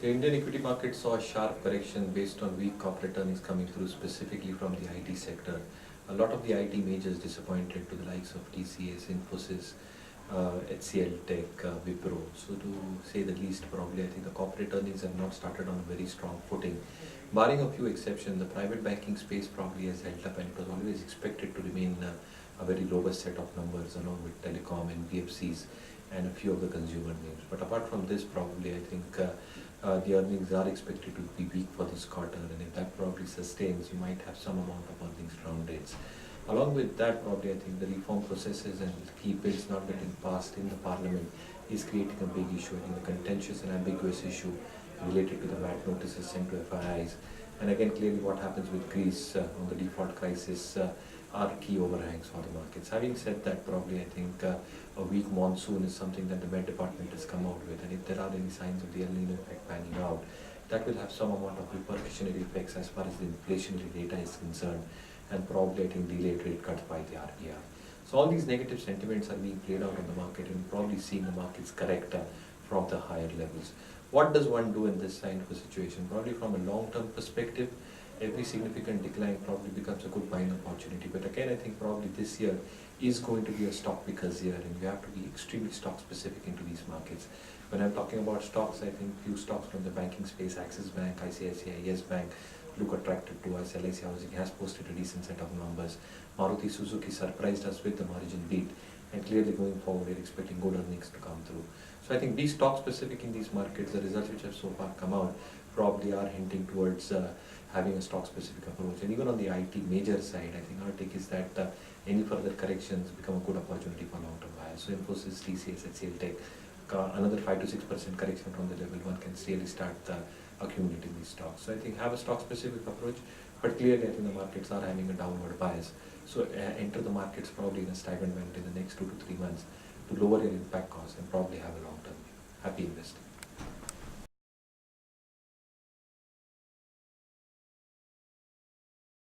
The Indian equity market saw a sharp correction based on weak corporate earnings coming through specifically from the IT sector. A lot of the IT majors disappointed to the likes of TCS, Infosys, HCL Tech, Wipro. So to say the least, probably I think the corporate earnings have not started on a very strong footing. Barring a few exceptions, the private banking space probably has held up, and it was always expected to remain a very robust set of numbers along with telecom and BFCs and a few of the consumer names. But apart from this, probably I think the earnings are expected to be weak for this quarter, and if that probably sustains, you might have some amount of earnings downgrades. Along with that, probably I think the reform processes and key bills not getting passed in the parliament is creating a big issue. I think the contentious and ambiguous issue related to the VAT notices sent to FIIs. And again, clearly what happens with Greece on the default crisis are key overhangs for the markets. Having said that, probably I think a weak monsoon is something that the Met Department has come out with. And if there are any signs of the El Nino effect panning out, that will have some amount of repercussionary effects as far as the inflationary data is concerned, and probably I think delayed rate cuts by the RBI. So all these negative sentiments are being played out on the market, and probably seeing the markets correct from the higher levels. What does one do in this kind of a situation? Probably from a long-term perspective, every significant decline probably becomes a good buying opportunity. But again, I think probably this year is going to be a stock pickers year, and you have to be extremely stock specific into these markets. When I'm talking about stocks, I think few stocks from the banking space, Axis Bank, ICICI, Yes Bank, look attractive to us. LIC Housing has posted a decent set of numbers. Maruti Suzuki surprised us with the margin beat, and clearly going forward we're expecting good earnings to come through. So I think be stock specific in these markets. The results which have so far come out probably are hinting towards having a stock specific approach. And even on the IT major side, I think our take is that any further corrections become a good opportunity for long-term buyers. So Infosys, TCS, HCL Tech, another 5 to 6% correction from the level, one can really start accumulating these stocks. So I think have a stock specific approach, but clearly I think the markets are having a downward bias. So enter the markets probably in a staggered manner in the next 2 to 3 months to lower your impact costs and probably have a long term view. Happy investing.